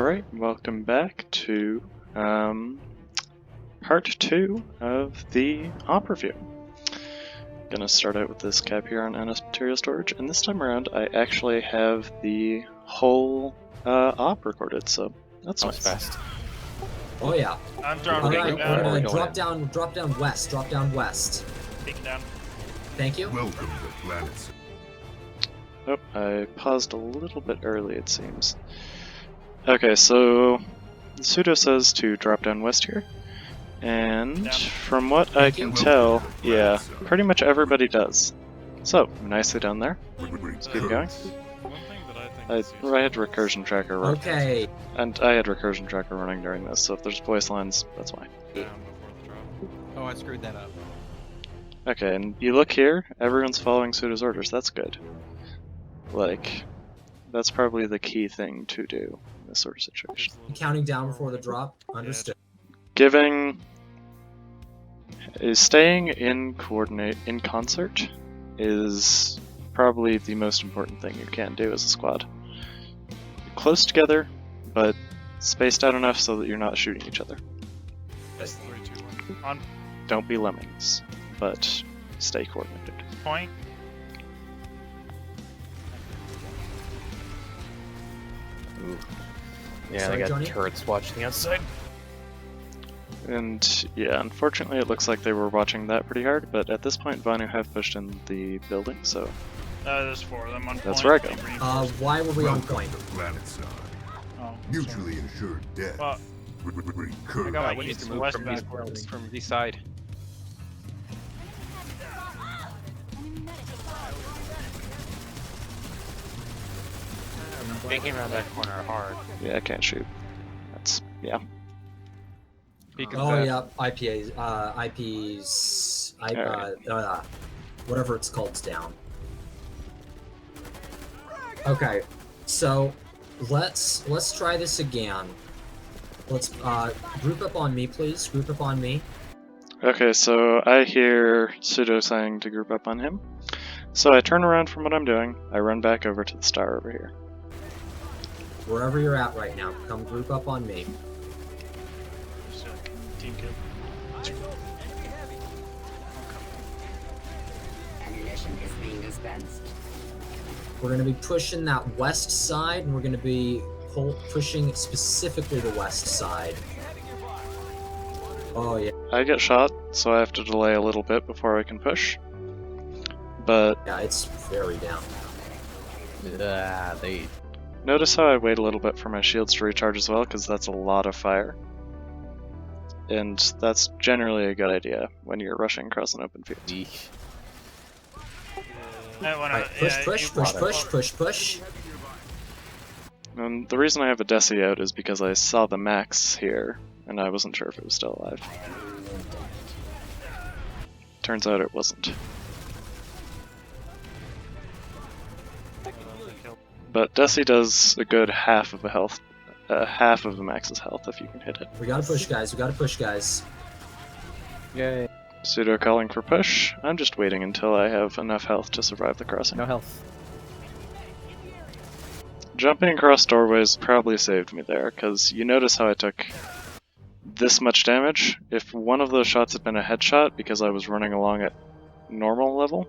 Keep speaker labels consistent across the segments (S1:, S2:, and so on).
S1: Alright, welcome back to part 2 of the op review. Gonna start out with this cap here on NS material storage, and this time around I actually have the whole op recorded, so that's nice.
S2: Fast.
S3: Oh yeah.
S4: I'm dropping
S3: Alright,
S4: down.
S3: drop down west.
S4: Taking down.
S3: Thank you.
S5: Welcome to Planet.
S1: Oh, I paused a little bit early, it seems. Okay, so Pseudo says to drop down west here, and from what I can tell, yeah, pretty much everybody does. So, nicely done there. Let's keep going.
S4: One thing that I think
S1: I had recursion tracker running,
S3: Okay.
S1: and I had recursion tracker running during this, so if there's voice lines, that's why.
S4: down before the drop.
S2: Oh, I screwed that up.
S1: Okay, and you look here, everyone's following Pseudo's orders, that's good. Like, that's probably the key thing to do in this sort of situation.
S3: Counting down before the drop. Understood.
S1: Staying in concert is probably the most important thing you can do as a squad. You're close together, but spaced out enough so that you're not shooting each other.
S4: 3, 2, 1. On
S1: Don't be lemmings, but stay coordinated.
S4: point.
S2: Ooh. Yeah,
S3: Sorry,
S2: they got
S3: Johnny?
S2: turrets watching the outside.
S1: And yeah, unfortunately it looks like they were watching that pretty hard, but at this point Vanu have pushed in the building, so
S4: There's 4 of them on
S1: That's
S4: point.
S1: where I go.
S3: Why were we on
S5: Welcome
S3: point?
S5: to Planet side.
S4: Oh,
S5: Mutually assured death.
S4: well,
S5: Recurring.
S4: got my
S2: we need
S4: east
S2: to
S4: and
S2: move
S4: west
S2: from
S4: backwards.
S2: from the side. Thinking around that corner hard.
S1: yeah, I can't shoot. That's, yeah.
S2: Beacon
S3: Oh
S2: fast.
S3: yeah, whatever it's called is down. Okay, so let's try this again. Let's group up on me, please. Group up on me.
S1: Okay, so I hear Pseudo saying to group up on him. So I turn around from what I'm doing, I run back over to the star over here.
S3: Wherever you're at right now, come group up on me.
S4: Just, team kill.
S6: Ammunition is being dispensed.
S3: We're going to be pushing that west side, and we're going to be pushing specifically the west side. Oh yeah,
S1: I get shot, so I have to delay a little bit before I can push. But
S3: yeah, it's very down.
S2: They.
S1: notice how I wait a little bit for my shields to recharge as well, because that's a lot of fire. And that's generally a good idea when you're rushing across an open field.
S2: Eek.
S3: Push.
S1: And the reason I have a Desi out is because I saw the max here, and I wasn't sure if it was still alive. Turns out it wasn't. But Desi does a good half of the max's health if you can hit it.
S3: We gotta push, guys.
S2: Yay.
S1: Pseudo calling for push. I'm just waiting until I have enough health to survive the crossing.
S2: No health.
S1: Jumping across doorways probably saved me there, because you notice how I took this much damage. If one of those shots had been a headshot because I was running along at normal level,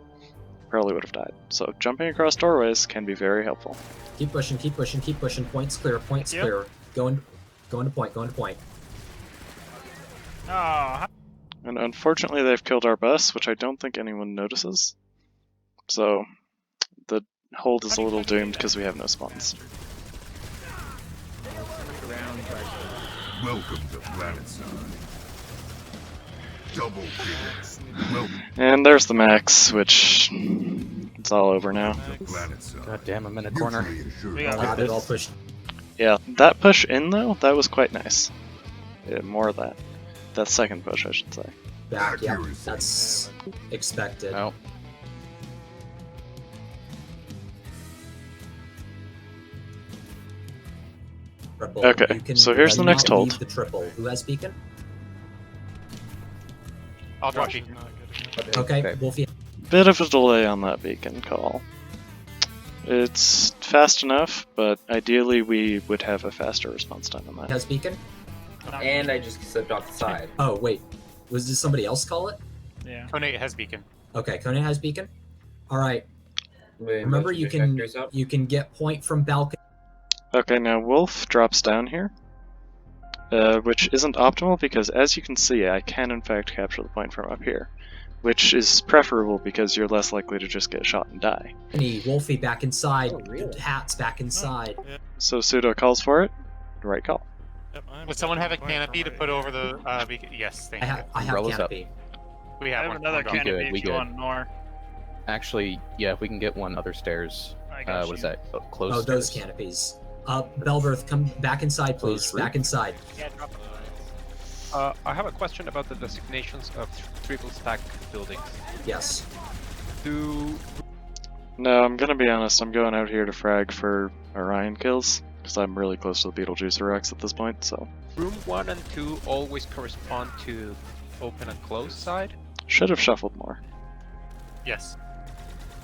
S1: probably would have died. So jumping across doorways can be very helpful.
S3: Keep pushing. Points clear. Going to point.
S4: Oh,
S1: And unfortunately they've killed our bus, which I don't think anyone notices. So the hold is a little doomed because we have no spawns.
S5: Welcome to Planet side. Double kill. Welcome
S1: And there's the max, which it's all over now.
S5: to Planet side.
S2: God damn, I'm in a corner.
S5: Mutually assured
S4: We got
S5: death.
S3: Got it all pushed.
S1: Yeah, that push in though, that was quite nice. Yeah, more of that. That second push, I should say.
S3: Back. Yep,
S5: Accuracy.
S3: that's expected.
S2: Oh.
S3: Red Bull,
S1: Okay,
S3: you can
S1: so here's the
S3: not
S1: next hold.
S3: leave the triple. Who has beacon?
S2: I'll drop you.
S3: Okay,
S2: Okay.
S3: Wolfie.
S1: Bit of a delay on that beacon call. It's fast enough, but ideally we would have a faster response time on that.
S3: Has beacon?
S6: And I just slipped off the side.
S3: Oh, wait. Did somebody else call it?
S4: Yeah.
S2: Kone has beacon.
S3: Okay, Kone has beacon. Alright,
S6: Wait,
S3: remember you can
S6: vectors up.
S3: get point from balcony.
S1: Okay, now Wolf drops down here, which isn't optimal because, as you can see, I can in fact capture the point from up here, which is preferable because you're less likely to just get shot and die.
S3: Wolfie back inside.
S6: Oh, really?
S3: Hats back inside.
S1: So Pseudo calls for it. Right call.
S2: Would someone have a canopy to put over the beacon? Yes, thank you.
S3: I have
S7: Umbrellas up.
S3: canopy.
S2: We
S4: I
S2: have
S4: have
S2: one.
S4: another
S2: One gone.
S4: canopy
S7: we
S4: if you
S7: good.
S4: want more.
S7: Actually, yeah, if we can get one other stairs.
S4: I got
S7: What is
S4: you.
S7: that? Oh, closed
S3: Oh, those
S7: stairs.
S3: canopies. Belberth, come back inside, please.
S7: Close roof.
S3: Back inside.
S8: I have a question about the designations of triple stack buildings.
S3: Yes.
S8: Do
S1: No, I'm gonna be honest, I'm going out here to frag for Orion kills, because I'm really close to the Beetlejuice rocks at this point, so...
S8: room 1 and 2 always correspond to open and close side?
S1: Should have shuffled more.
S2: Yes.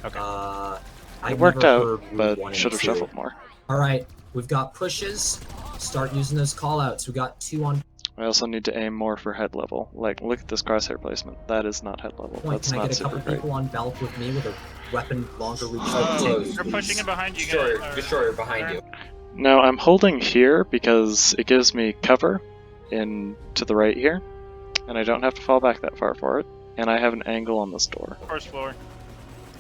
S8: Okay.
S3: I've
S1: It worked
S3: never
S1: out,
S3: heard room
S1: but
S3: 1 and
S1: should have
S3: 2.
S1: shuffled more.
S3: Alright, we've got pushes. Start using those callouts. We got 2 on
S1: I also need to aim more for head level. Like, look at this crosshair placement. That is not head level.
S3: point.
S1: That's
S3: Can I
S1: not
S3: get a couple
S1: super great.
S3: people on Balk with me with a weapon longer reach?
S6: Oh,
S3: than
S6: close.
S3: two,
S4: They're
S3: please?
S4: pushing in behind you.
S6: Destroyer,
S4: guys.
S6: destroyer behind you.
S1: No, I'm holding here because it gives me cover in to the right here, and I don't have to fall back that far for it, and I have an angle on this door.
S4: First floor.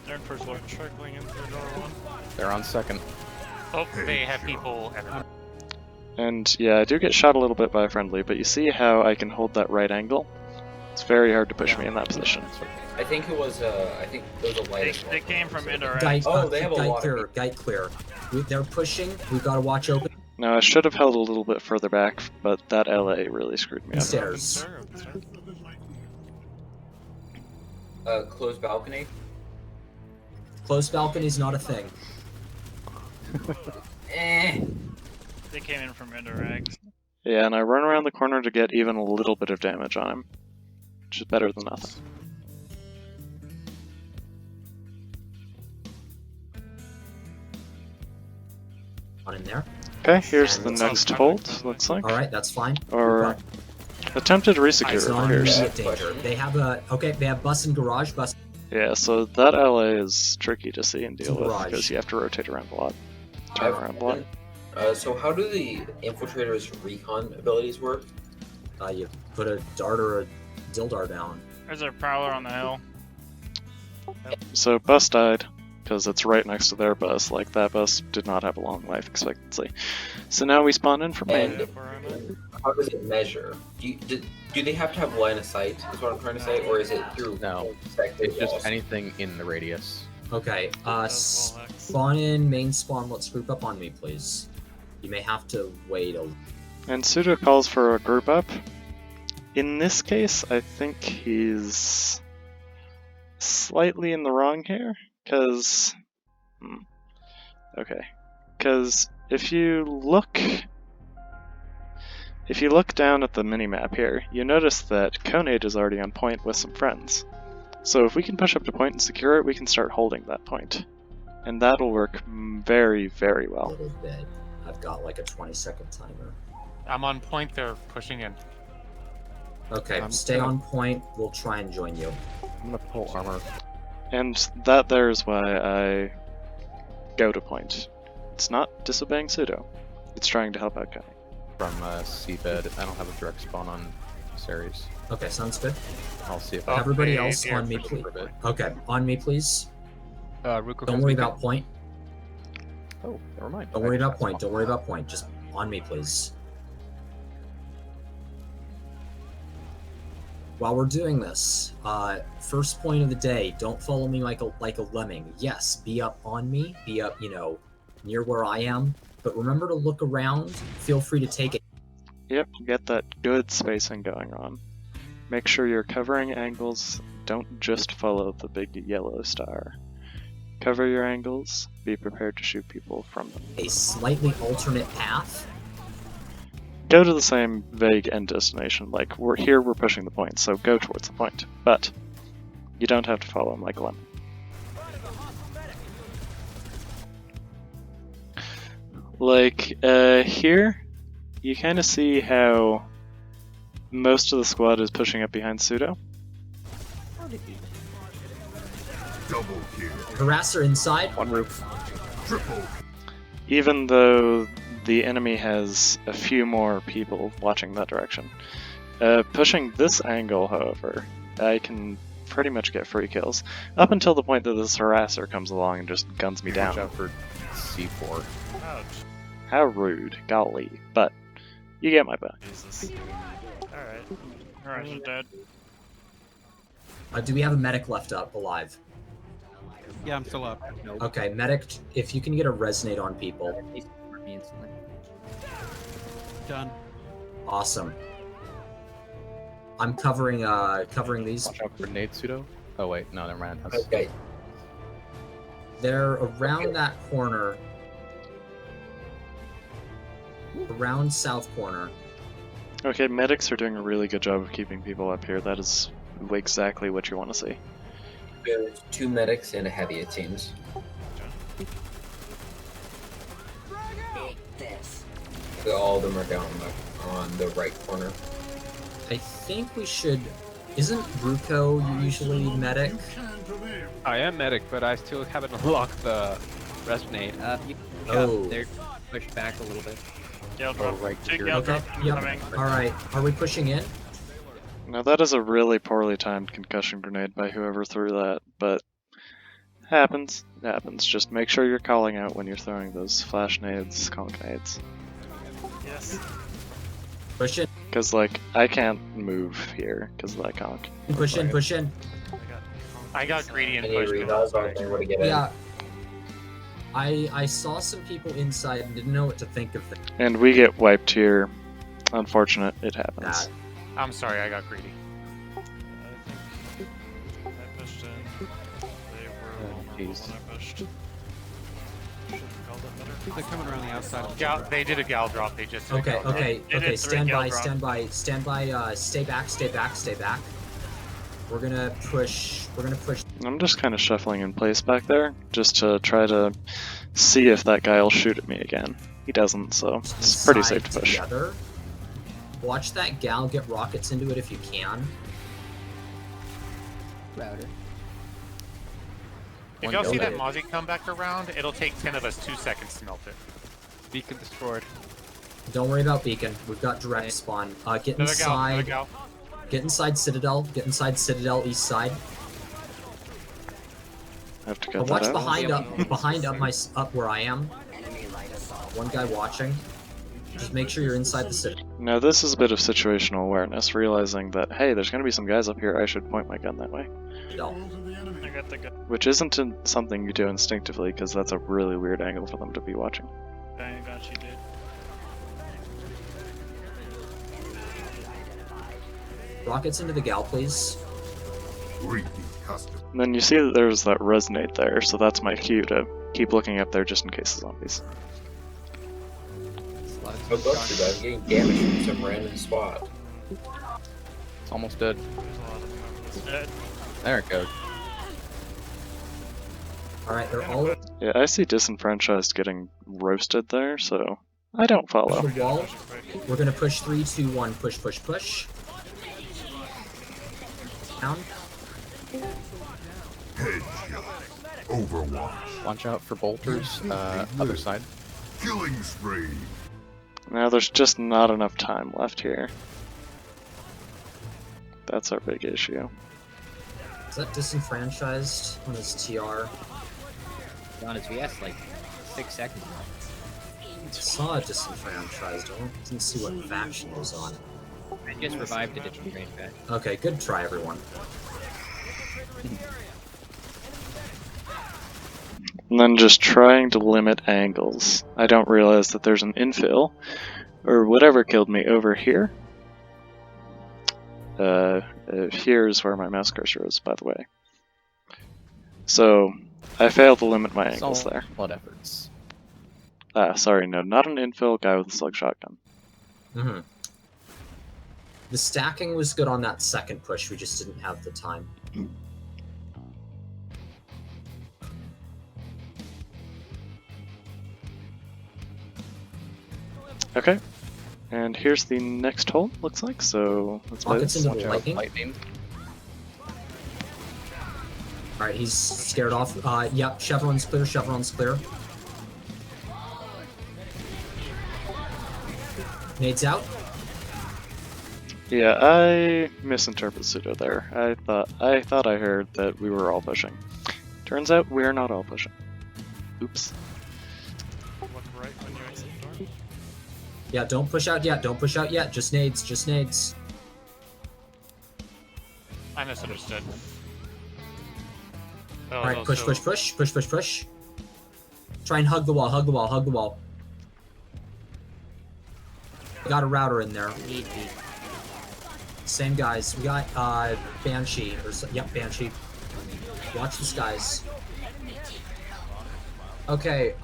S4: They're in first floor. Trickling in through door one.
S7: They're on second.
S2: Oh, they have people everywhere.
S1: And yeah, I do get shot a little bit by a friendly, but you see how I can hold that right angle? It's very hard to push me in that position.
S6: I think it was I think there was a light.
S4: They came from indirect.
S3: Guide,
S6: Oh, they have a
S3: guide
S6: lot of
S3: clear. Guide clear. They're pushing. We've got to watch open
S1: Now, I should have held a little bit further back, but that LA really screwed me up.
S3: stairs.
S6: Closed balcony.
S3: Closed balcony's not a thing.
S4: They came in from indirect.
S1: Yeah, and I run around the corner to get even a little bit of damage on him, which is better than nothing.
S3: On in there.
S1: Okay, here's the
S3: And-
S1: next hold, looks like.
S3: All right, that's fine.
S1: Or attempted resecure,
S3: It's
S1: it
S3: not
S1: appears.
S3: immediate danger. They have a They have bus and garage. Bus.
S1: Yeah, so that LA is tricky to see and deal with
S3: Garage.
S1: because you have to rotate around a lot, turn around a lot.
S6: So how do the infiltrator's recon abilities work?
S3: You put a dart or a dildar down.
S4: There's a prowler on the hill.
S1: So bus died because it's right next to their bus. Like that bus did not have a long life expectancy. So now we spawn in from main.
S6: And how does it measure? Do they have to have line of sight? Is what I'm trying to say, or is it through?
S7: No,
S6: spectator
S7: It's just
S6: walls?
S7: anything in the radius.
S3: Okay. Spawn in main spawn. Let's group up on me, please. You may have to wait a.
S1: And Pseudo calls for a group up. In this case, I think he's slightly in the wrong here, because... Okay. Because if you look down at the minimap here, you notice that Conade is already on point with some friends. So if we can push up to point and secure it, we can start holding that point. And that'll work very, very
S3: A
S1: well.
S3: little bit. I've got like a 20-second timer.
S2: I'm on point. They're pushing in.
S3: Okay,
S7: I'm
S3: stay
S7: gonna-
S3: on point. We'll try and join you.
S7: I'm gonna pull armor.
S1: And that there is why I go to point. It's not disobeying Pseudo. It's trying to help out Connie.
S7: From seabed. I don't have a direct spawn on Ceres.
S3: Okay, sounds good.
S7: I'll see if
S2: Oh,
S7: I
S3: Everybody
S2: they-
S3: else
S2: they're
S3: on me,
S2: pushing
S3: please.
S7: for a bit.
S3: Okay, on me, please.
S8: Ruko
S3: Don't
S8: has
S3: worry
S8: beacon.
S3: about point.
S7: Oh, never mind.
S3: Don't
S7: I
S3: worry
S7: just
S3: about
S7: got
S3: point.
S7: spawn.
S3: Don't worry about point. Just on me, please. While we're doing this, first point of the day, don't follow me like a lemming. Yes, be up on me, be up, near where I am. But remember to look around. Feel free to take it.
S1: Yep, get that good spacing going on. Make sure you're covering angles. Don't just follow the big yellow star. Cover your angles. Be prepared to shoot people from them.
S3: A slightly alternate path.
S1: Go to the same vague end destination. Like, we're pushing the point, so go towards the point. But you don't have to follow him like a lemon. Like, here, you kind of see how most of the squad is pushing up behind Pseudo.
S5: Double kill.
S3: Harasser inside.
S7: One roof.
S5: Triple.
S1: Even though the enemy has a few more people watching that direction. Pushing this angle, however, I can pretty much get free kills. Up until the point that this harasser comes along and just guns me
S7: Watch
S1: down.
S7: out for C4.
S4: Ouch.
S1: How rude, golly. But, you get my point.
S4: Jesus. Alright. Alright, you're dead.
S3: Do we have a medic left up alive?
S9: Yeah, I'm still up.
S3: Okay, medic, if you can get a resonate on people.
S9: Done.
S3: Awesome. I'm covering these.
S7: Watch out for nade pseudo. Oh wait, no, never mind. That's-
S6: Okay.
S3: They're around that corner. Around south corner.
S1: Okay, medics are doing a really good job of keeping people up here. That is exactly what you want to see.
S6: There's 2 medics and a heavy, it seems. All of them are down on the right corner.
S3: I think we should. Isn't Ruko usually medic?
S8: I am medic, but I still haven't unlocked the resonate.
S3: Oh.
S10: They're pushed back a little bit.
S4: Gale drop.
S7: right
S4: Take
S7: here.
S4: Gale
S3: Okay.
S4: drop.
S3: Yep.
S4: Coming.
S3: All right. Are we pushing in?
S1: Now that is a really poorly timed concussion grenade by whoever threw that, but happens. It happens. Just make sure you're calling out when you're throwing those flash nades, conk nades.
S4: Yes.
S3: Push in.
S1: Because, like, I can't move here because of that conk.
S3: Push in. Push in.
S2: I got greedy and
S6: I need
S2: pushed.
S6: revolves on there to get in.
S3: Yeah. I saw some people inside and didn't know what to think of
S1: And we get wiped here. Unfortunate, it happens.
S3: that.
S2: I'm sorry, I got greedy.
S4: I think I pushed in. They were vulnerable
S7: jeez.
S4: when I pushed. Should have called it better.
S9: They're coming around the outside. Of the
S2: Gal, they did a gal drop. They just did a
S3: Okay.
S2: gal drop.
S3: Okay.
S4: It
S3: Okay.
S4: is three
S3: Stand
S4: gal
S3: by.
S4: drop.
S3: Stand by. Stand by. Stay back. Stay back. Stay back. We're gonna push. We're gonna push.
S1: I'm just kind of shuffling in place back there, just to try to see if that guy will shoot at me again. He doesn't, so it's pretty
S3: inside
S1: safe to push.
S3: Together. Watch that gal get rockets into it if you can.
S10: Router.
S2: If y'all see that
S3: Okay.
S2: Mozzie come back around, it'll take 10 of us 2 seconds to melt it.
S8: Beacon destroyed.
S3: Don't worry about beacon. We've got direct spawn. Get
S2: Another gal, another
S3: inside.
S2: gal.
S3: Get inside Citadel. Get inside Citadel east side.
S1: I have to
S3: Or
S1: cut that
S3: watch
S1: out.
S3: behind up where I am. One guy watching. Just make sure you're inside the citadel.
S1: Now this is a bit of situational awareness, realizing that, hey, there's going to be some guys up here, I should point my gun that way.
S4: I got the gun.
S1: Which isn't something you do instinctively, because that's a really weird angle for them to be watching.
S4: I got you, dude.
S3: Rockets into the gal, please.
S5: Repeat custom.
S1: And then you see that there's that resonate there, so that's my cue to keep looking up there just in case of zombies.
S6: Oh, bless you, guys. I'm getting damaged from some random spot.
S7: It's almost dead.
S4: There's a lot of them over this bed.
S7: There it goes.
S3: Alright, they're all over
S1: Yeah, I see Disenfranchised getting roasted there, so I don't follow.
S3: the wall. We're gonna push 3, 2, 1, push, push, push. Down.
S5: Headshot. Overwatch.
S7: Watch out for bolters. Other side.
S5: Killing spree.
S1: Now there's just not enough time left here. That's our big issue.
S3: Is that disenfranchised on his TR?
S10: On his VS, like 6 seconds.
S3: I saw it disenfranchised. I didn't see what faction it was on.
S10: I just revived it in range back.
S3: Okay, good try, everyone.
S1: And then just trying to limit angles. I don't realize that there's an infill, or whatever killed me over here. Here's where my mouse cursor is, by the way. So, I failed to limit my angles there.
S7: Solid efforts.
S1: Sorry, no, not an infill, guy with a slug shotgun.
S3: Mm-hmm. The stacking was good on that second push, we just didn't have the time.
S1: Okay. And here's the next hole, looks like, so let's play
S3: Rockets
S1: this.
S3: into the lightning.
S7: Lightning.
S3: Alright, he's scared off. Yep, Chevron's clear, Chevron's clear. Nade's out.
S1: Yeah, I misinterpreted pseudo there. I thought I heard that we were all pushing. Turns out we're not all pushing. Oops.
S4: Look right when you exit the door.
S3: Yeah, don't push out yet, don't push out yet. Just nades, just nades.
S2: I misunderstood. Oh,
S3: Alright,
S2: no,
S3: push,
S2: so-
S3: push, push, push, push, push. Try and hug the wall, hug the wall, hug the wall. We got a router in there.
S10: Need me.
S3: Same guys. We got Banshee. Yep, Banshee. Watch the skies. Okay,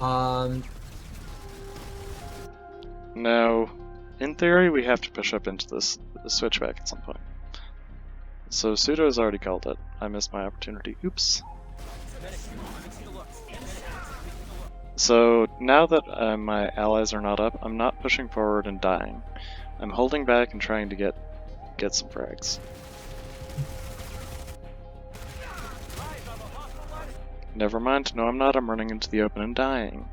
S1: Now, in theory, we have to push up into the switchback at some point. So pseudo's already called it. I missed my opportunity. Oops. So now that my allies are not up, I'm not pushing forward and dying. I'm holding back and trying to get some frags. Never mind. No, I'm not. I'm running into the open and dying.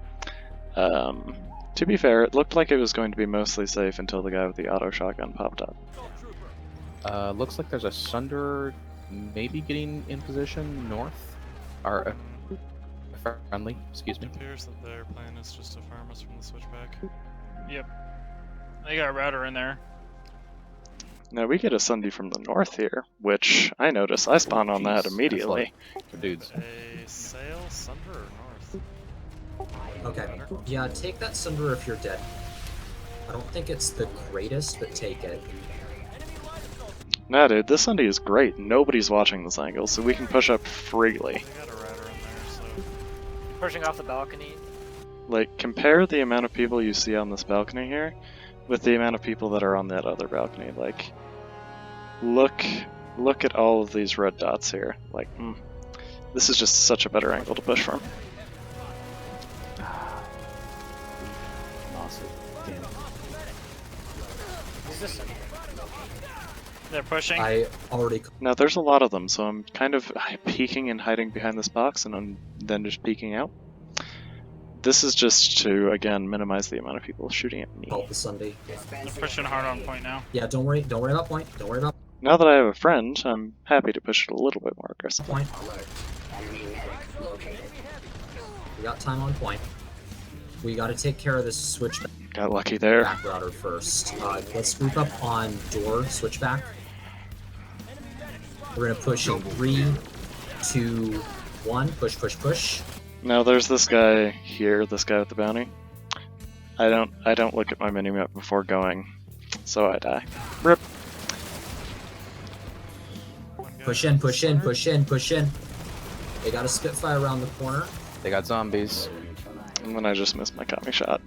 S1: To be fair, it looked like it was going to be mostly safe until the guy with the auto shotgun popped up.
S7: Looks like there's a Sunder maybe getting in position north. Or friendly, excuse me.
S4: It appears that their plan is just to farm us from the switchback.
S11: Yep. They got a router in there.
S1: Now we get a Sunday from the north here, which I notice. I spawn on that
S7: Jeez,
S1: immediately.
S7: Dudes.
S4: A sail, Sunder, or north?
S3: okay. Yeah, take that Sunder if you're dead. I don't think it's the greatest, but take it.
S1: Nah, dude, this Sunday is great. Nobody's watching this angle, so we can push up freely.
S4: They got a router in there, so...
S11: Pushing off the balcony.
S1: Like, compare the amount of people you see on this balcony here with the amount of people that are on that other balcony. Like, look at all of these red dots here. Like, this is just such a better angle to push from.
S7: Awesome. Damn.
S11: Is this? They're pushing.
S3: I already.
S1: Now, there's a lot of them, so I'm kind of peeking and hiding behind this box, and I'm then just peeking out. This is just to, again, minimize the amount of people shooting at me.
S3: Help the Sunday.
S11: They're pushing hard on point now.
S3: Yeah, don't worry about point. Don't worry about
S1: Now that I have a friend, I'm happy to push it a little bit more aggressively.
S3: point. We got time on point. We got to take care of this switchback
S1: Got lucky there.
S3: router first. Let's group up on door switchback. We're gonna push in 3, 2, 1. Push, push, push.
S1: Now there's this guy here, this guy with the bounty. I don't look at my minimap before going, so I die. Rip.
S3: Push in, push in, push in, push in. They got a Spitfire around the corner.
S7: They got zombies.
S1: And then I just missed my commie shot.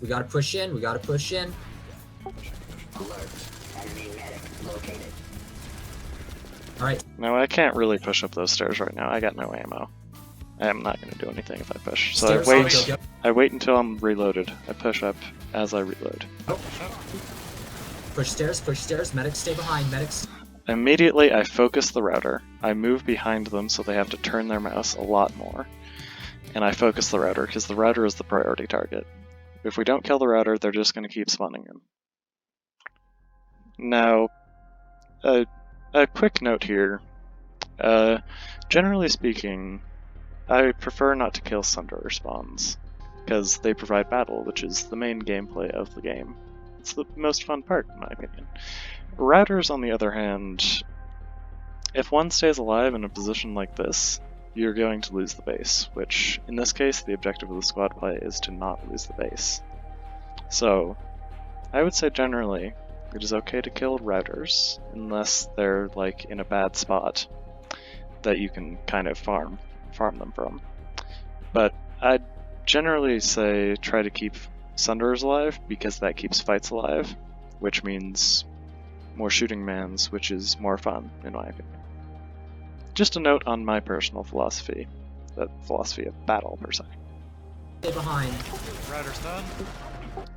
S3: We gotta push in, we gotta push in. Alright,
S1: No, I can't really push up those stairs right now. I got no ammo. I am not going to do anything if I push. So
S3: stairs,
S1: I wait until I'm reloaded. I push up as I reload.
S3: push stairs, medics stay behind, medics.
S1: Immediately, I focus the router. I move behind them so they have to turn their mouse a lot more. And I focus the router, because the router is the priority target. If we don't kill the router, they're just going to keep spawning in. Now, a quick note here. Generally speaking, I prefer not to kill Sunderer spawns, because they provide battle, which is the main gameplay of the game. It's the most fun part, in my opinion. Routers, on the other hand, if one stays alive in a position like this, you're going to lose the base, which, in this case, the objective of the squad play is to not lose the base. So, I would say generally, it is okay to kill routers, unless they're, like, in a bad spot that you can kind of farm them from. But I'd generally say try to keep Sunderers alive, because that keeps fights alive, which means more shooting mans, which is more fun, in my opinion. Just a note on my personal philosophy, the philosophy of battle, per se.
S3: Stay behind.
S4: Router's done.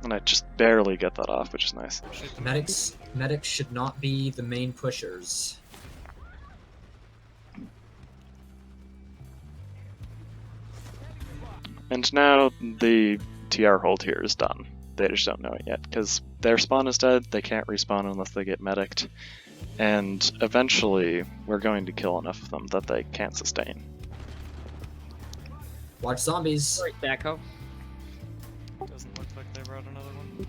S1: And I just barely get that off, which is nice.
S3: Medics should not be the main pushers.
S1: And now the TR hold here is done. They just don't know it yet, because their spawn is dead, they can't respawn unless they get medicked, and eventually we're going to kill enough of them that they can't sustain.
S3: Watch zombies.
S10: Sorry, Backhoe.
S4: Doesn't look like they brought another one.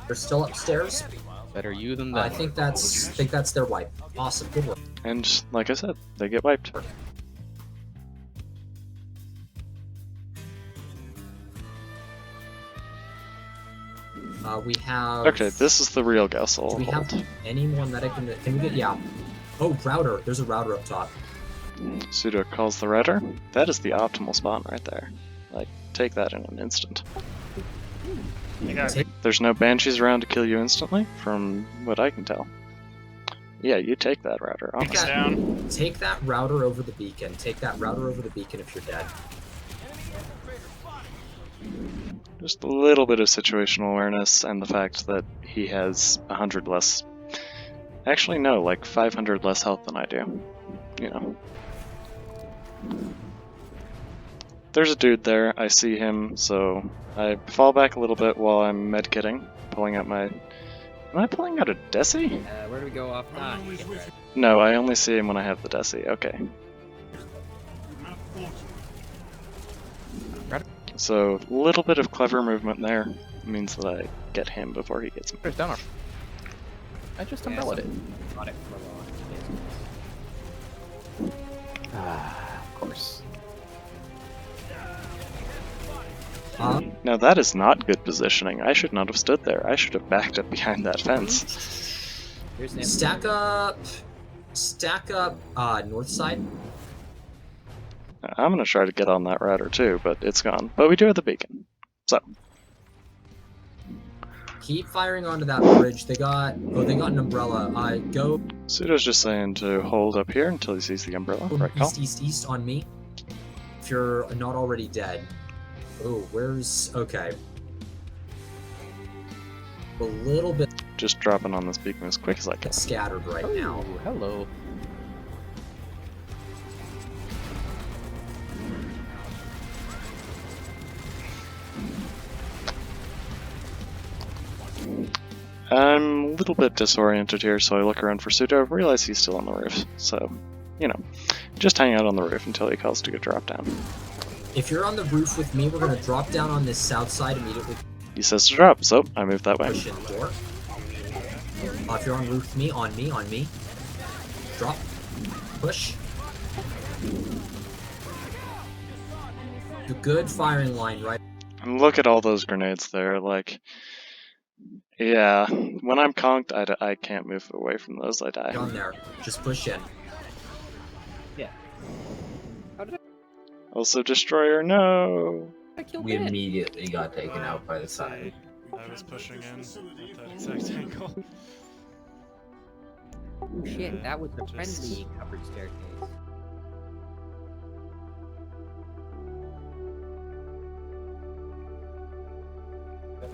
S3: They're still upstairs.
S7: Better you than them.
S3: I think that's their wipe. Awesome, good work.
S1: And like I said, they get wiped.
S3: We have.
S1: Okay, this is the real Gessel
S3: Do we have
S1: hold.
S3: any more medic in the? Can we get? Yeah. Oh, router. There's a router up top.
S1: Pseudo calls the router. That is the optimal spawn right there. Like, take that in an instant. There's no banshees around to kill you instantly, from what I can tell. Yeah, you take that router, honestly.
S3: Take that router over the beacon. Take that router over the beacon if you're dead.
S1: Just a little bit of situational awareness and the fact that he has 100 less... Actually, no, like 500 less health than I do. You know. There's a dude there, I see him, so I fall back a little bit while I'm medkitting, pulling out my... Am I pulling out a Desi?
S10: Where do we go off that?
S1: No, I only see him when I have the Desi, okay. So, a little bit of clever movement there means that I get him before he gets me.
S7: There's down. I just umbrellaed it.
S10: Got it for long.
S7: Of course.
S1: Now that is not good positioning. I should not have stood there. I should have backed up behind that fence.
S3: Stack up, north side.
S1: I'm gonna try to get on that router too, but it's gone. But we do have the beacon. So.
S3: Keep firing onto that bridge. They got an umbrella. Go.
S1: Pseudo's just saying to hold up here until he sees the umbrella. Right call.
S3: East on me. If you're not already dead. Oh, where's... Okay. A little bit...
S1: Just dropping on this beacon as quick as I can.
S3: Scattered right now.
S7: Hello.
S1: I'm a little bit disoriented here, so I look around for Pseudo, realize he's still on the roof. So, you know, just hang out on the roof until he calls to go drop down.
S3: If you're on the roof with me, we're going to drop down on this south side immediately.
S1: He says to drop, so I move that way.
S3: Push in door. If you're on roof with me, on me. Drop. Push. The good firing line, right?
S1: And look at all those grenades there, like... Yeah, when I'm conked, I can't move away from those, I die.
S3: On there. Just push in.
S10: Yeah.
S1: Also, Destroyer, no!
S6: We immediately got taken out by the side.
S4: I was pushing in at that exact angle.
S10: Oh shit, that was the friendly covered staircase.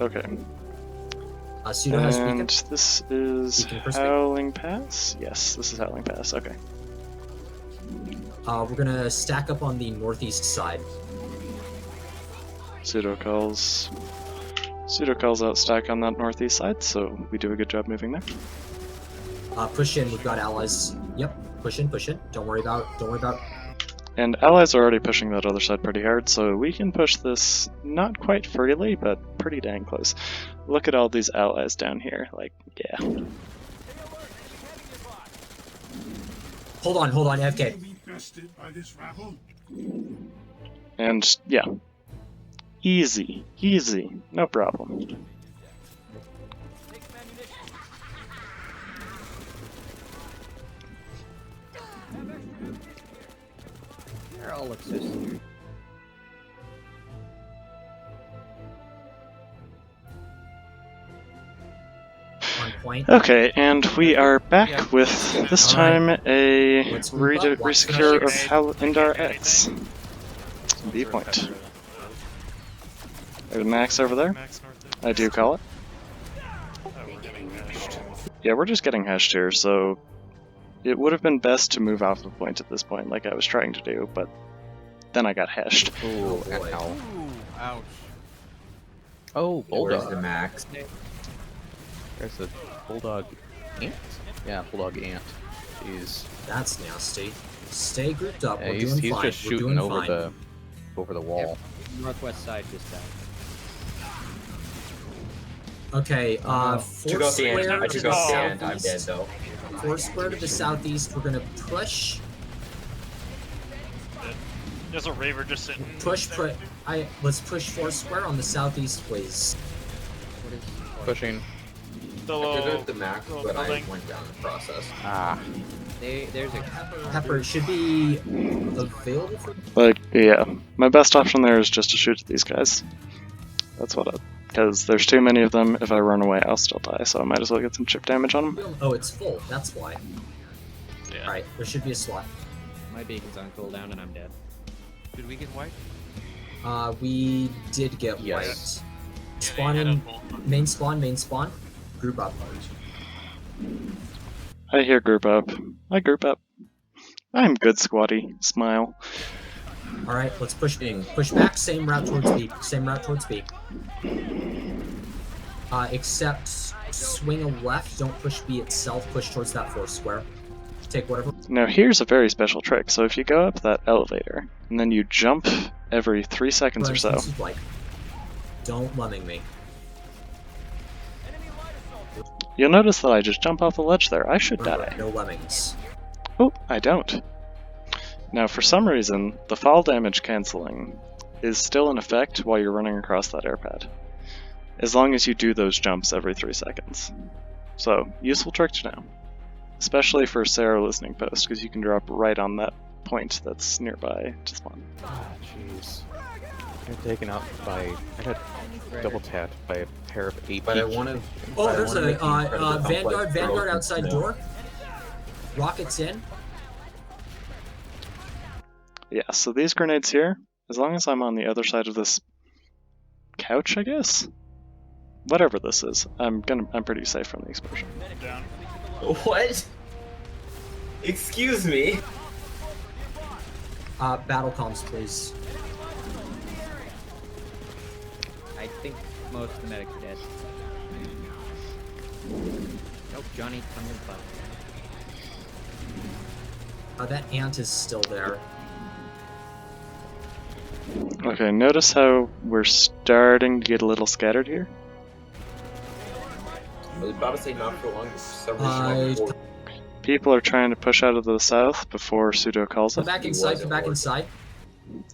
S1: Okay.
S3: Pseudo has beacon.
S1: And this is Howling Pass? Yes, this is Howling Pass, okay.
S3: We're gonna stack up on the northeast side.
S1: Pseudo calls out stack on that northeast side, so we do a good job moving there.
S3: Push in, we've got allies. Yep, push in. Don't worry about.
S1: And allies are already pushing that other side pretty hard, so we can push this not quite freely, but pretty dang close. Look at all these allies down here, like, yeah.
S3: Hold on, FK.
S1: And, yeah. Easy, no problem.
S10: They all look so scary.
S1: Okay, and we are back with, this time, a resecure of Indar X. B point. There's Max over there.
S4: Max north.
S1: I do call it.
S4: Oh, we're getting hashed.
S1: Yeah, we're just getting heshed here, so it would have been best to move off the point at this point, like I was trying to do, but then I got heshed.
S7: Ooh,
S3: boy.
S7: ow.
S9: Ooh, ouch.
S7: Oh,
S6: Where's
S7: bulldog.
S6: the max?
S7: There's a bulldog ant? Yeah, bulldog ant. Jeez.
S3: That's nasty. Stay grouped up.
S7: Yeah,
S3: We're
S7: he's
S3: doing
S7: he's
S3: fine.
S7: just
S3: We're
S7: shooting
S3: doing
S7: over
S3: fine.
S7: the wall.
S10: Northwest side just down.
S3: Okay,
S6: Took
S3: four
S6: out the
S3: square
S6: ant. I
S3: to
S6: took
S3: the
S6: out the ant. I'm dead
S3: southeast.
S6: though.
S3: 4 square to the southeast. We're gonna push.
S11: There's a Raver just sitting.
S3: Push. Let's push 4 square on the southeast, please.
S10: What is?
S7: Pushing.
S11: The
S6: I took
S11: little,
S6: out the max,
S11: little
S6: but I
S11: building.
S6: went down the process.
S7: Ah.
S10: There's a
S3: Pepper should be available for.
S1: Like, yeah, my best option there is just to shoot at these guys. That's what because there's too many of them. If I run away, I'll still die, so I might as well get some chip damage on them.
S3: Oh, it's full. That's why.
S11: Yeah.
S3: All right, there should be a slot.
S10: my beacon's on cooldown and I'm dead.
S9: Did we get white?
S3: We did get
S7: Yes.
S3: white. Spawn in. Main spawn. Group up.
S1: I hear group up. I group up. I'm good, squatty. Smile.
S3: All right, let's push in. Push back. Same route towards B. Except swing a left. Don't push B itself. Push towards that 4 square. Take whatever.
S1: Now here's a very special trick. So if you go up that elevator, and then you jump every 3 seconds or so.
S3: This is like, don't lemming me.
S1: You'll notice that I just jump off the ledge there. I should die.
S3: No lemmings.
S1: Oh, I don't. Now, for some reason, the fall damage canceling is still in effect while you're running across that airpad, as long as you do those jumps every 3 seconds. So, useful trick to know, especially for Sarah listening post, because you can drop right on that point that's nearby to spawn.
S7: Ah, jeez. I got taken out by. I got double tapped by a pair of AP.
S6: But I want to.
S3: Oh, there's a Vanguard outside door. Rockets in.
S1: Yeah, so these grenades here, as long as I'm on the other side of this couch, I guess? Whatever this is, I'm pretty safe from the explosion.
S11: Down.
S6: What? Excuse me.
S3: Battle comms, please.
S10: I think most of the medics are dead. Nope, Johnny, come in fun.
S3: That ant is still there.
S1: Okay, notice how we're starting to get a little scattered here?
S6: I was about to say not for long.
S1: People are trying to push out of the south before Pseudo calls
S3: Come
S1: it.
S3: back inside. Come back inside.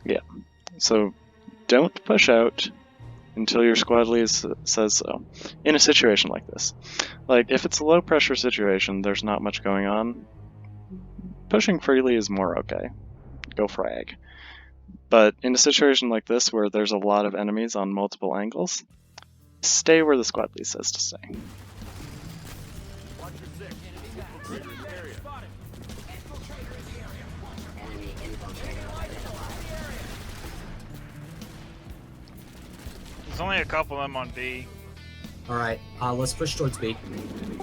S1: Yeah. So don't push out until your squad lead says so. In a situation like this. Like, if it's a low pressure situation, there's not much going on. Pushing freely is more okay. Go frag. But in a situation like this where there's a lot of enemies on multiple angles, stay where the squad lead says to stay.
S11: There's only a couple of them on B.
S3: All right, let's push towards B.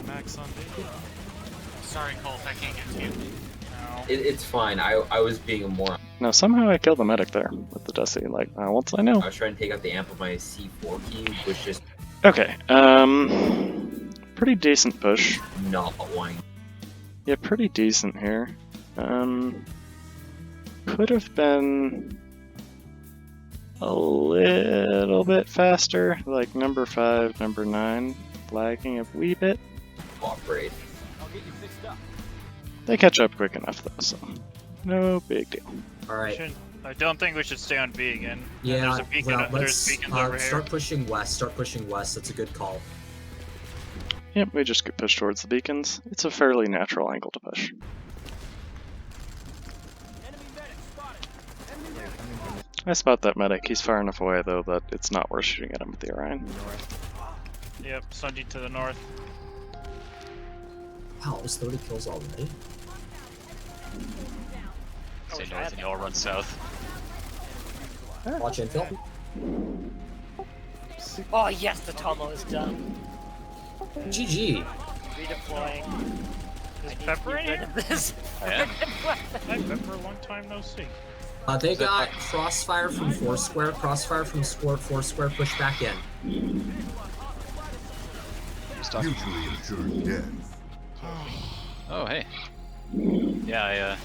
S4: Max on B.
S2: Sorry, Colt, I can't get to you.
S11: No.
S6: It's fine. I was being a moron.
S1: Now somehow I killed the medic there with the Dusty, like, once I know.
S6: I was trying to take out the amp of my C4 key, which just
S1: Okay, pretty decent push.
S6: not wanting.
S1: Yeah, pretty decent here. Could have been a little bit faster, like number 5, number 9, lagging a wee bit.
S6: Operate.
S1: They catch up quick enough though, so no big deal.
S3: All right.
S11: I don't think we should stay on B again. And
S3: Yeah,
S11: there's a beacon.
S3: well,
S11: There's
S3: let's
S11: beacons over
S3: start
S11: here.
S3: pushing west. Start pushing west. That's a good call.
S1: Yep, we just get pushed towards the beacons. It's a fairly natural angle to push. I spot that medic. He's far enough away though that it's not worth shooting at him with the Orion.
S11: Yep, Sunji to the north.
S3: Wow, it was 30 kills already.
S2: Stay north and y'all run south.
S3: Watch infill.
S10: Oh yes, the tunnel is done.
S3: GG.
S10: Redeploying.
S11: Is
S10: I need
S11: Pepper
S10: to
S11: in
S10: get rid
S11: here?
S10: of this.
S11: Hi, Pepper. Long time no see.
S3: They got crossfire from Foursquare, crossfire from Foursquare, push back in.
S5: Mutually assured death.
S12: Oh, hey. Yeah, I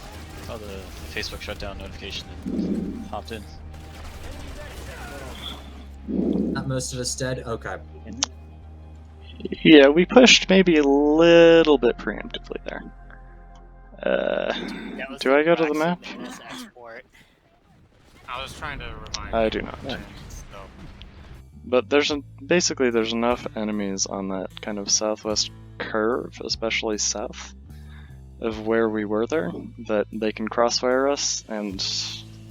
S12: saw the Facebook shutdown notification and hopped in.
S3: Not most of us dead? Okay.
S1: Yeah, we pushed maybe a little bit preemptively there. Do I go to the map?
S10: Export.
S2: I was trying to remind
S1: I
S2: you.
S1: do not.
S2: So,
S1: But basically there's enough enemies on that kind of southwest curve, especially south of where we were there, that they can crossfire us, and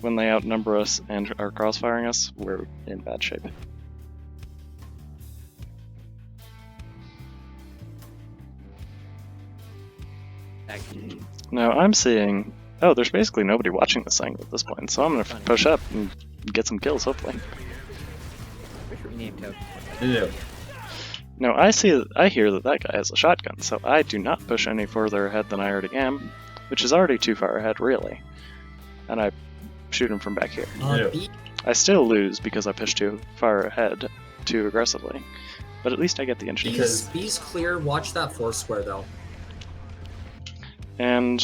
S1: when they outnumber us and are crossfiring us, we're in bad shape. Now I'm seeing... Oh, there's basically nobody watching this thing at this point, so I'm gonna push up and get some kills, hopefully. No, I hear that that guy has a shotgun, so I do not push any further ahead than I already am, which is already too far ahead, really. And I shoot him from back here. I still lose because I pushed too far ahead, too aggressively, but at least I get the inch.
S3: B's clear, watch that Foursquare though.
S1: And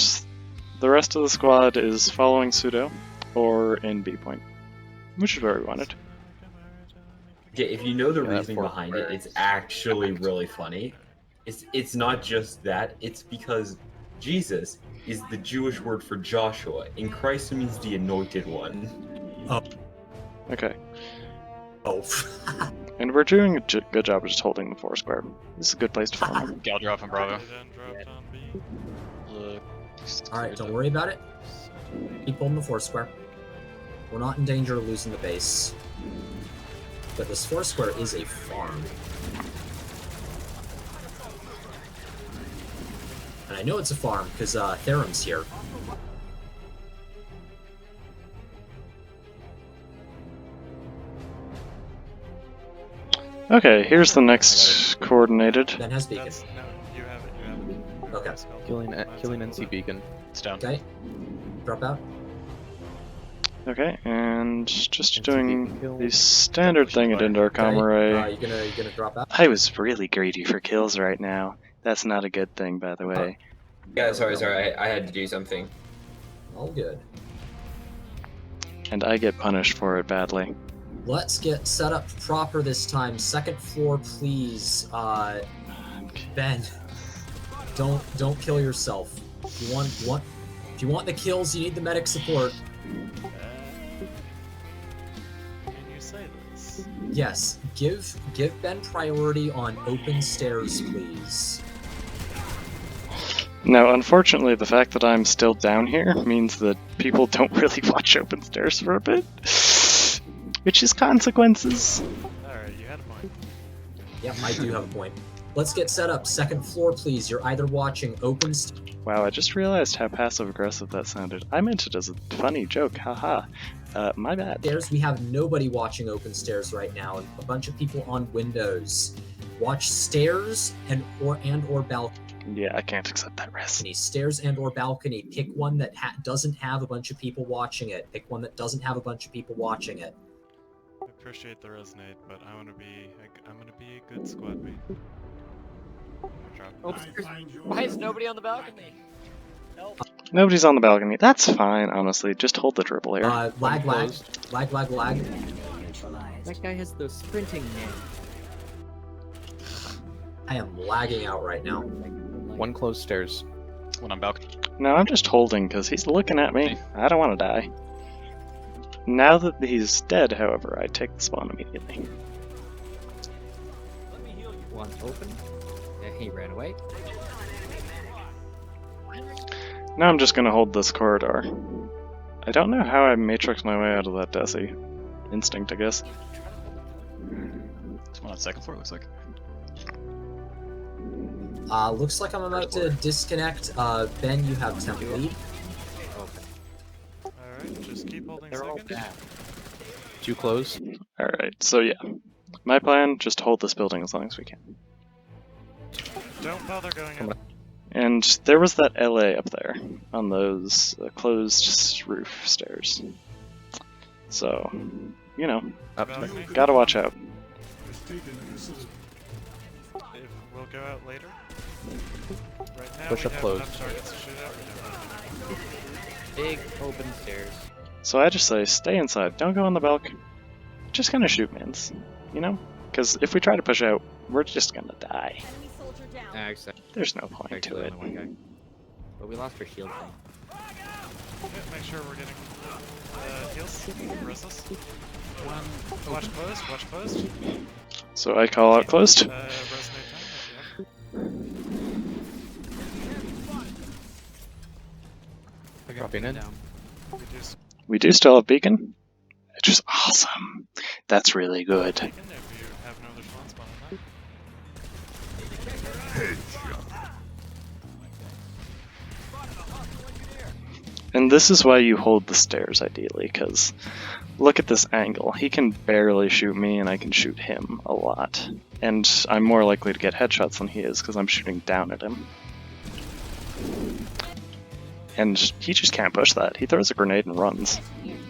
S1: the rest of the squad is following Pseudo, or in B point, which is where we wanted.
S13: Yeah, if you know the reasoning behind it, it's actually really funny. It's not just that, it's because Jesus is the Jewish word for Joshua, and Christ means the anointed one.
S3: Oh.
S1: Okay.
S3: Oh.
S1: And we're doing a good job of just holding the Foursquare. This is a good place to farm him.
S12: Gal drop on Bravo.
S3: Alright, don't worry about it. Keep holding the Foursquare. We're not in danger of losing the base. But this Foursquare is a farm. And I know it's a farm because Therum's here.
S1: Okay, here's the next coordinated.
S3: Ben has beacon.
S4: You have it.
S3: Okay.
S7: Killing NC beacon.
S12: It's down.
S3: Okay. Drop out.
S1: Okay, and just doing the standard thing at Indoor Connery.
S3: You gonna drop out?
S1: I was really greedy for kills right now. That's not a good thing, by the way.
S6: Yeah, sorry. I had to do something.
S3: All good.
S1: And I get punished for it badly.
S3: Let's get set up proper this time. Second floor, please. Ben, don't kill yourself. If you want the kills, you need the medic support.
S4: Can you say this?
S3: Yes, give Ben priority on open stairs, please.
S1: Now, unfortunately, the fact that I'm still down here means that people don't really watch open stairs for a bit. Which is consequences.
S4: Alright, you had a point.
S3: Yep, I do have a point. Let's get set up. Second floor, please. You're either watching open
S1: Wow, I just realized how passive-aggressive that sounded. I meant it as a funny joke, haha. My bad.
S3: stairs. We have nobody watching open stairs right now. A bunch of people on windows. Watch stairs and or balcony.
S1: Yeah, I can't accept that risk.
S3: Stairs and or balcony. Pick one that doesn't have a bunch of people watching it. Pick one that doesn't have a bunch of people watching it.
S4: I appreciate the resonate, but I'm gonna be a good squad mate.
S10: Why is nobody on the balcony? Nope.
S1: Nobody's on the balcony. That's fine, honestly. Just hold the triple here.
S3: Lag.
S10: That guy has the sprinting name.
S3: I am lagging out right now.
S7: One closed stairs.
S12: One on balcony.
S1: No, I'm just holding because he's looking at me. I don't want to die. Now that he's dead, however, I take the spawn immediately.
S10: One open. Yeah, he ran away.
S1: Now I'm just gonna hold this corridor. I don't know how I matrix my way out of that Desi. Instinct, I guess.
S12: There's one on second floor, looks like.
S3: Looks like I'm about to disconnect. Ben, you have temp lead.
S4: Alright, just keep holding second.
S7: Two closed.
S1: Alright, so yeah. My plan, just hold this building as long as we can.
S4: Don't bother going up.
S1: And there was that LA up there on those closed roof stairs. So, you know, gotta watch out.
S4: We'll go out later. Right now
S7: Push
S4: we
S7: up
S4: have
S7: close.
S4: enough targets to shoot at.
S10: Big open stairs.
S1: So I just say, stay inside, don't go on the balcony. Just gonna shoot mins, you know? Because if we try to push out, we're just gonna die. There's no point to it.
S10: But we lost our shield thing.
S4: Yeah, make sure we're getting heals. Restless. Watch closed, watch closed.
S1: So I call out closed.
S4: Resonate time if you have.
S7: Dropping in.
S1: We do still have beacon, which is awesome. That's really good.
S4: If you have no other spawns on
S1: And this is why you hold the stairs, ideally, because look at this angle. He can barely shoot me, and I can shoot him a lot. And I'm more likely to get headshots than he is, because I'm shooting down at him. And he just can't push that. He throws a grenade and runs.
S4: We need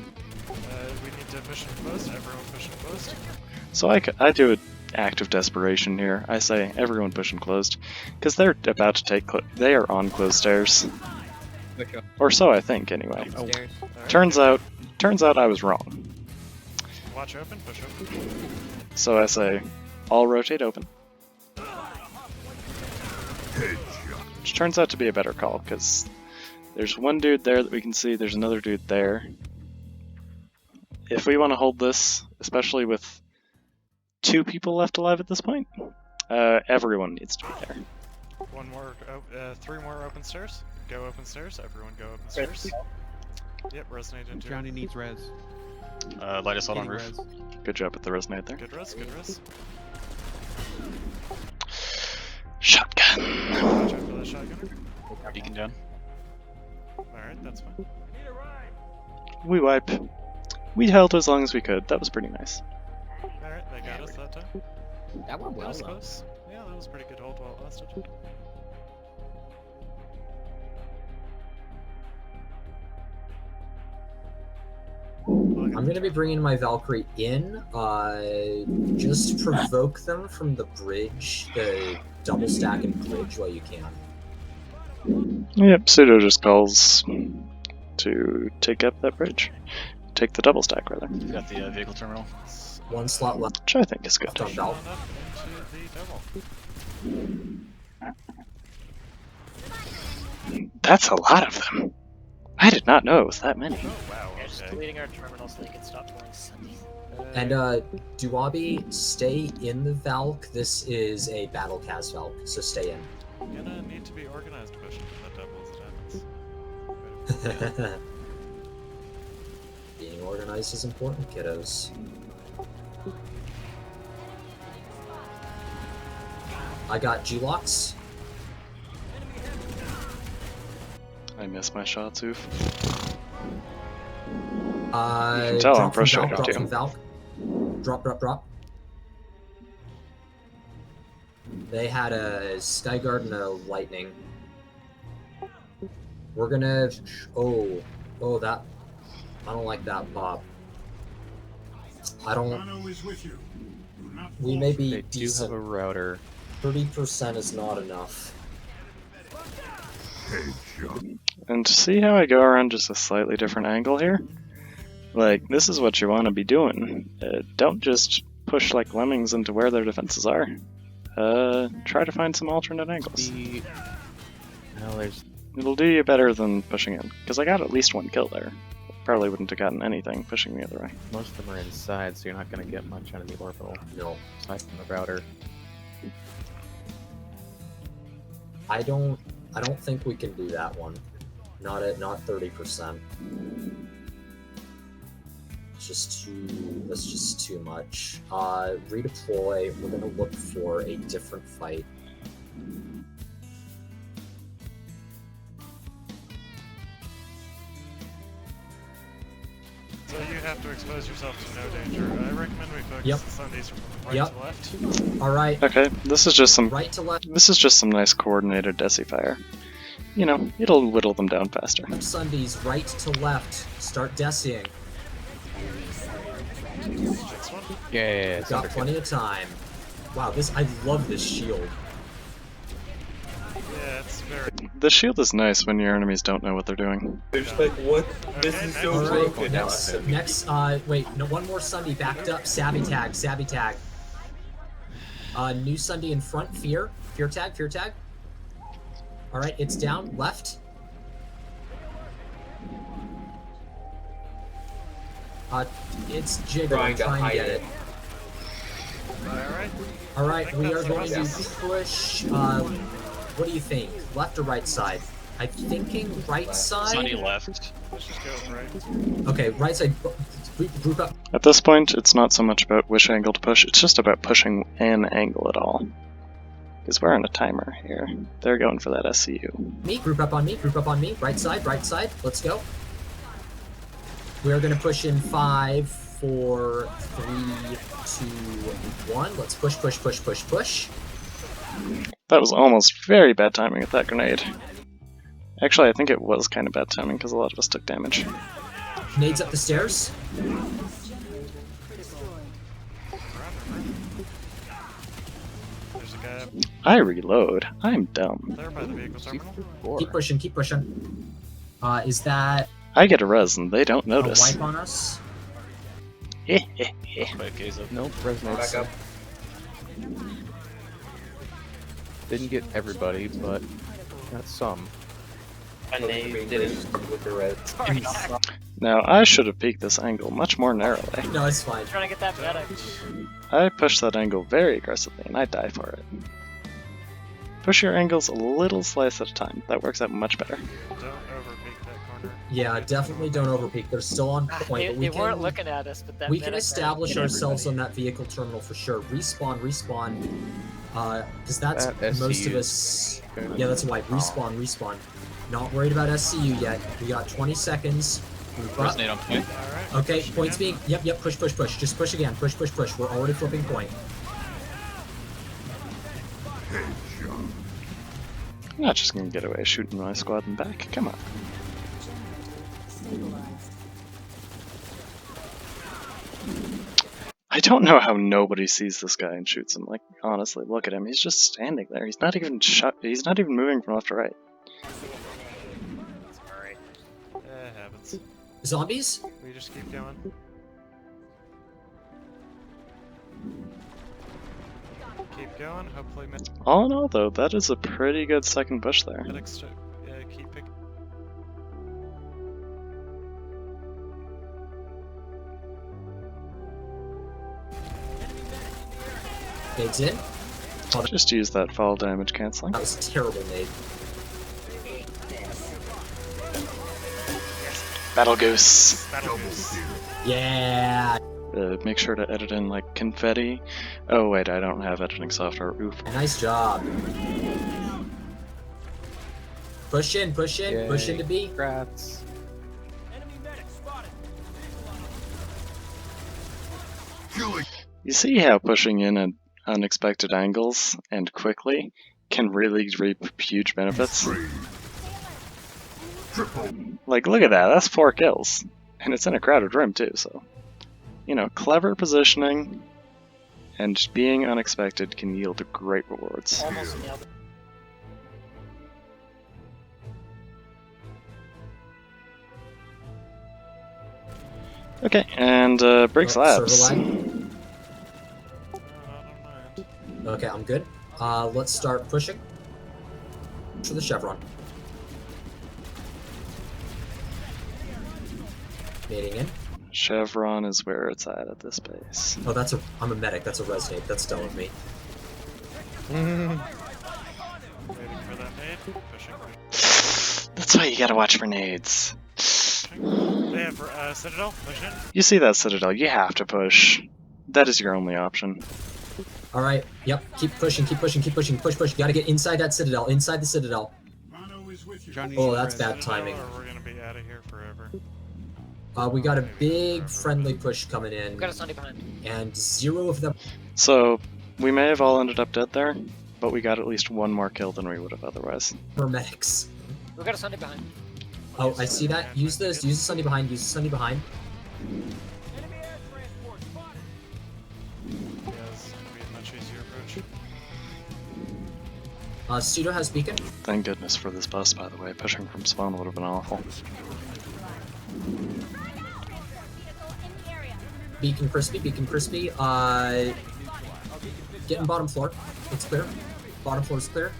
S4: to push him closed. Everyone push him closed.
S1: So I do an act of desperation here. I say, everyone push him closed. Because they're about to take... They are on closed stairs. Or so I think, anyway.
S10: Stairs.
S1: Turns out I was wrong.
S4: Watch open, push open.
S1: So I say, all rotate open. Which turns out to be a better call, because there's one dude there that we can see, there's another dude there. If we want to hold this, especially with 2 people left alive at this point, everyone needs to be there.
S4: 3 more open stairs. Go open stairs. Everyone go open stairs. Yep, resonate into.
S9: Johnny needs res.
S12: Light assault on roof.
S9: Res.
S1: Good job at the resonate there.
S4: Good res, good res.
S1: Shotgun.
S4: Watch out for the shotgunner.
S12: Beacon down.
S4: Alright, that's fine.
S1: We wipe. We held as long as we could. That was pretty nice.
S4: Alright, they got us that time.
S10: That went
S4: That
S10: well
S4: was
S10: though.
S4: close. Yeah, that was pretty good hold while it lasted.
S3: I'm going to be bringing my Valkyrie in. Just provoke them from the bridge, the double stack and bridge while you can.
S1: Yep, Pseudo just calls to take up that bridge. Take the double stack, rather.
S12: We've got the vehicle terminal.
S3: 1 slot left
S1: Which I think is good.
S3: on Valk.
S1: That's a lot of them. I did not know it was that many.
S4: Wow,
S14: Yeah, just deleting our terminal so they can stop pulling Sundays.
S3: And Duabi, stay in the Valk. This is a battle cast Valk, so stay in.
S4: Gonna need to be organized pushing that double as it happens.
S3: Being organized is important, kiddos. I got G-Locks.
S1: I missed my shots, oof.
S3: You
S1: can tell I'm frustrated
S3: drop
S1: too.
S3: from Valk. Drop, drop, drop. They had a Skyguard and a Lightning. We're gonna... Oh, that... I don't like that, Bob. I don't... We may be
S7: They do
S3: decent.
S7: have a router.
S3: 30% is not enough.
S1: And to see how I go around just a slightly different angle here? Like, this is what you want to be doing. Don't just push like lemmings into where their defenses are. Try to find some alternate angles. It'll do you better than pushing in, because I got at least 1 kill there. Probably wouldn't have gotten anything pushing the other way.
S7: Most of them are inside, so you're not going to get much out of the orbital.
S3: No.
S7: Aside from the router.
S3: I don't think we can do that one. Not 30%. That's just too much. Redeploy. We're gonna look for a different fight.
S4: So you have to expose yourself to no danger. I recommend we focus
S3: Yep.
S4: the Sundays from right
S3: Yep.
S4: to left.
S3: All right.
S1: Okay, this is just some
S3: Right to left.
S1: This is just some nice coordinated Desi fire. You know, it'll whittle them down faster.
S3: Sundays, right to left. Start desying.
S4: Next one.
S7: Yeah,
S3: Got plenty of time. Wow, I love this shield.
S4: Yeah, it's very.
S1: The shield is nice when your enemies don't know what they're doing.
S13: They're just like, what? This
S4: Okay,
S13: is
S4: next.
S13: so
S3: All right,
S13: broken.
S3: next, wait, no, one more Sunday backed up. Savvy tag. New Sunday in front. Fear tag. All right, it's down. Left. It's jiggle.
S13: Trying to
S3: Try and
S13: hide
S3: get
S13: it.
S3: it.
S4: Alright.
S3: All right, we are
S4: That's
S3: going to
S4: nice.
S3: push. What do you think? Left or right side? I'm thinking right side.
S12: Sunny left.
S4: Let's just go with right.
S3: Okay, right side. Group up.
S1: At this point, it's not so much about which angle to push, it's just about pushing an angle at all. Because we're on a timer here. They're going for that SCU.
S3: Me, group up on me. Right side. Let's go. We are going to push in 5, 4, 3, 2, 1. Let's push.
S1: That was almost very bad timing with that grenade. Actually, I think it was kind of bad timing because a lot of us took damage.
S3: Nades up the stairs.
S4: There's a guy up
S1: I reload. I'm dumb.
S4: there by the vehicle terminal.
S3: Keep pushing. Is that
S1: I get a res and they don't
S3: a
S1: notice.
S3: wipe on us?
S12: Quick gaze up.
S7: Nope, resonates.
S13: Back up.
S7: Didn't get everybody, but got some.
S13: With the red.
S14: Sorry.
S1: Now, I should have peeked this angle much more narrowly.
S3: No, it's fine.
S14: Trying to get that medic.
S1: I push that angle very aggressively and I die for it. Push your angles a little slice at a time. That works out much better.
S4: Don't overpeak that corner.
S3: Yeah, definitely don't overpeak. They're still on point.
S14: They,
S3: But we
S14: they weren't
S3: can
S14: looking at us, but that
S3: we can
S14: medic
S3: establish
S14: hit
S3: ourselves
S14: everybody.
S3: on that vehicle terminal for sure. Respawn. Because that's
S7: That
S3: most of
S7: SCU.
S3: us. Yeah, that's white. Respawn. Not worried about SCU yet. We got 20 seconds. Move up.
S12: Resonate on point.
S4: Alright.
S3: Okay,
S4: push
S3: points
S4: again.
S3: being. Yep. Push. Just push again. Push. We're already flipping point.
S5: Headshot.
S1: I'm not just gonna get away shooting my squad and back. Come on. I don't know how nobody sees this guy and shoots him. Like, honestly, look at him. He's just standing there. He's not even He's not even moving from left to right.
S14: Sorry.
S4: It happens.
S3: Zombies.
S4: We just keep going. Keep going. Hopefully,
S1: All in all, though, that is a pretty good second push there.
S4: medics keep picking.
S3: Nades in. Oh,
S1: Just use that fall damage canceling.
S3: that was a terrible nade.
S1: Battle Goose.
S4: Battle Goose.
S3: Yeah.
S1: Make sure to edit in like confetti. Oh wait, I don't have editing software. Oof.
S3: Nice job. Push in.
S7: Yay.
S3: Push into B.
S7: Congrats.
S5: Killing.
S1: You see how pushing in at unexpected angles and quickly can really reap huge benefits?
S5: Three. Triple.
S1: Like, look at that, that's 4 kills. And it's in a crowded room too, so... You know, clever positioning and being unexpected can yield great rewards.
S14: Almost nailed it.
S1: Okay, and break
S3: Server
S1: slabs.
S3: lag.
S4: No, I don't mind.
S3: Okay, I'm good. Let's start pushing. For the chevron. Nading in.
S1: Chevron is where it's at this base.
S3: Oh, I'm a medic. That's a resonate. That's done with me.
S4: Waiting for that nade. Pushing.
S1: That's why you gotta watch for nades.
S4: They have Citadel. Push in.
S1: You see that Citadel, you have to push. That is your only option.
S3: All right. Yep. Keep pushing. Push. You gotta get inside that Citadel. Inside the Citadel.
S5: Mano is with you.
S9: Johnny
S3: Oh, that's
S9: Red.
S3: bad timing.
S4: Or we're gonna be out of here forever.
S3: We got a big friendly push coming in.
S14: We got a Sunday behind.
S3: And 0 of them.
S1: So, we may have all ended up dead there, but we got at least one more kill than we would have otherwise.
S3: Were medics.
S14: We got a Sunday behind.
S3: Oh, I see that. Use this. Use the Sunday behind. Use the Sunday behind.
S4: Yeah, this is gonna be a much easier approach.
S3: Pseudo has beacon.
S1: Thank goodness for this bus, by the way. Pushing from spawn would have been awful.
S3: Beacon crispy. Beacon crispy. Getting bottom floor. It's clear. Bottom floor is clear.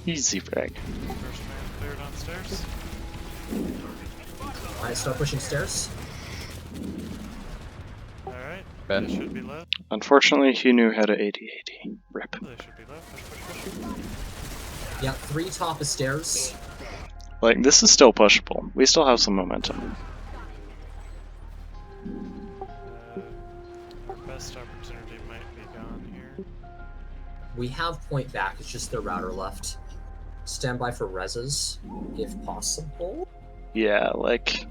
S1: Easy frag.
S4: First man cleared on stairs.
S3: Alright, start pushing stairs.
S4: Alright,
S7: Ben.
S4: they should be low.
S1: Unfortunately, he knew how to 80-80. Rip.
S4: They should be low. Push, push, push.
S3: Yeah, 3 top of stairs.
S1: Like, this is still pushable. We still have some momentum.
S4: Our best opportunity might be gone here.
S3: We have point back, it's just their router left. Stand by for reses, if possible.
S1: Yeah, like...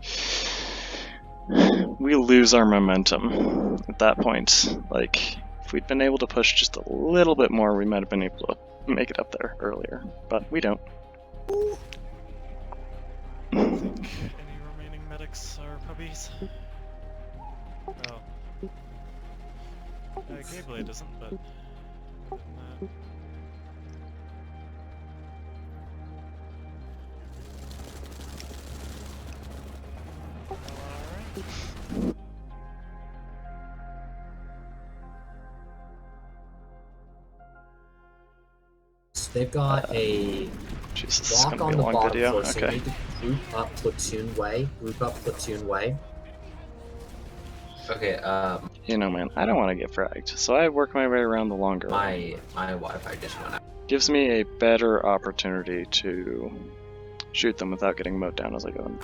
S1: we lose our momentum at that point. Like, if we'd been able to push just a little bit more, we might have been able to make it up there earlier. But we don't.
S4: I think any remaining medics are puppies. Oh. Keyblade isn't, but...
S3: So they've got a
S1: Jesus,
S3: lock on the bottom
S1: video.
S3: floor, so
S1: Okay.
S3: we need to group up platoon way. Group up platoon way.
S6: Okay,
S1: You know, man, I don't want to get fragged, so I work my way around the longer way.
S6: my Wi-Fi just went out.
S1: Gives me a better opportunity to shoot them without getting mowed down as I go in.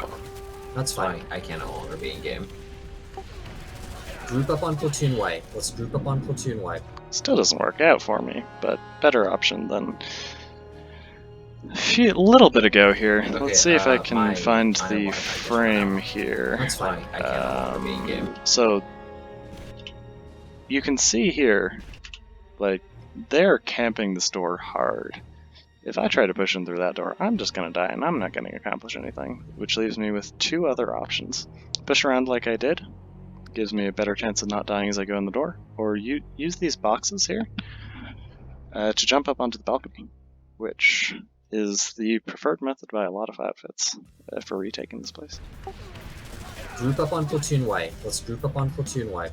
S3: That's fine.
S6: I can no longer be in game.
S3: Group up on platoon way. Let's group up on platoon way.
S1: Still doesn't work out for me, but better option than a little bit ago here.
S6: Okay,
S1: Let's see if I can
S6: my
S1: find the
S6: Wi-Fi just went
S1: frame
S6: out.
S1: here.
S3: That's fine.
S6: I can no longer be in game.
S1: So you can see here, like, they're camping this door hard. If I try to push in through that door, I'm just gonna die and I'm not gonna accomplish anything, which leaves me with 2 other options. Push around like I did, gives me a better chance of not dying as I go in the door, or use these boxes here to jump up onto the balcony, which is the preferred method by a lot of outfits for retaking this place.
S3: Group up on platoon way. Let's group up on platoon way.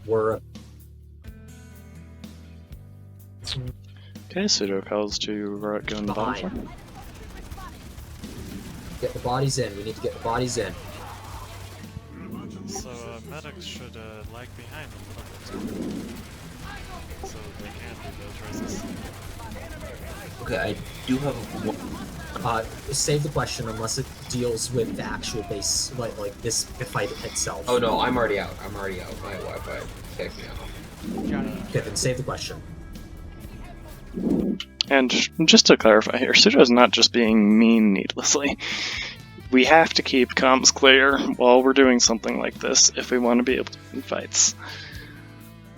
S3: We're
S1: Okay, pseudo calls to go in the bottom floor.
S3: get the bodies in. We need to get the bodies in.
S4: So medics should lag behind a little bit, so they can do those races.
S13: Okay, I do have one.
S3: Save the question unless it deals with the actual base, like this fight itself.
S13: Oh no, I'm already out. I'm already out. My Wi-Fi kicked me out.
S3: Okay, then save the question.
S1: And just to clarify here, Pseudo is not just being mean needlessly. We have to keep comms clear while we're doing something like this if we want to be able to win fights.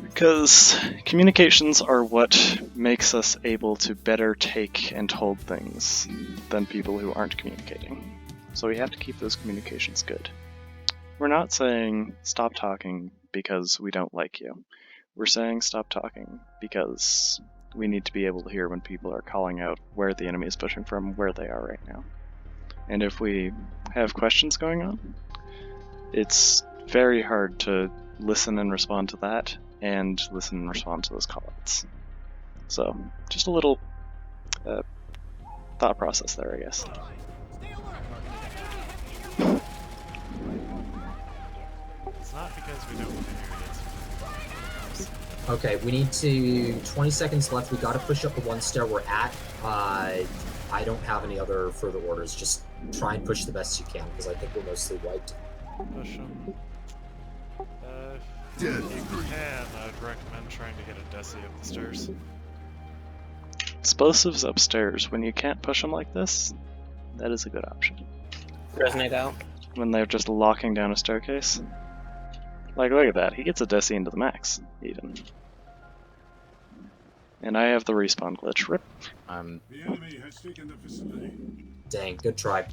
S1: Because communications are what makes us able to better take and hold things than people who aren't communicating. So we have to keep those communications good. We're not saying stop talking because we don't like you. We're saying stop talking because we need to be able to hear when people are calling out where the enemy is pushing from, where they are right now. And if we have questions going on, it's very hard to listen and respond to that, and listen and respond to those callouts. So, just a little thought process there, I guess.
S4: It's not because we don't want to hear it.
S3: Okay, we need to 20 seconds left. We got to push up the 1 stair we're at. I don't have any other further orders. Just try and push the best you can because I think we're mostly wiped.
S4: Push them. If you can, I'd recommend trying to get a Desi up the stairs.
S1: Explosives upstairs. When you can't push them like this, that is a good option.
S15: Resonate out.
S1: When they're just locking down a staircase. Like, look at that. He gets a Desi into the max, even. And I have the respawn glitch. Rip.
S5: The enemy has taken the facility.
S3: Dang, good try.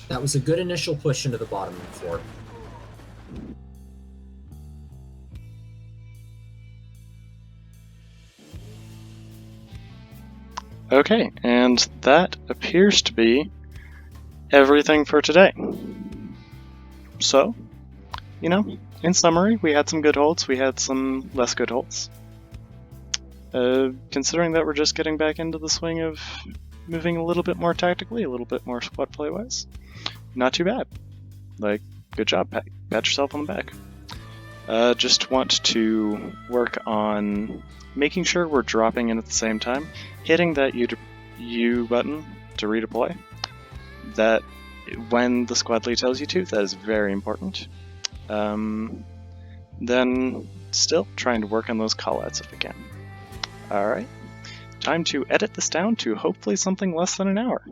S3: That was a good initial push into the bottom floor.
S1: Okay, and that appears to be everything for today. So, you know, in summary, we had some good holds, we had some less good holds. Considering that we're just getting back into the swing of moving a little bit more tactically, a little bit more squad play-wise, not too bad. Like, good job, pat yourself on the back. Just want to work on making sure we're dropping in at the same time, hitting that U button to redeploy. That when the squad lead tells you to, that is very important. Then still trying to work on those callouts if we can. Alright, time to edit this down to hopefully something less than an hour.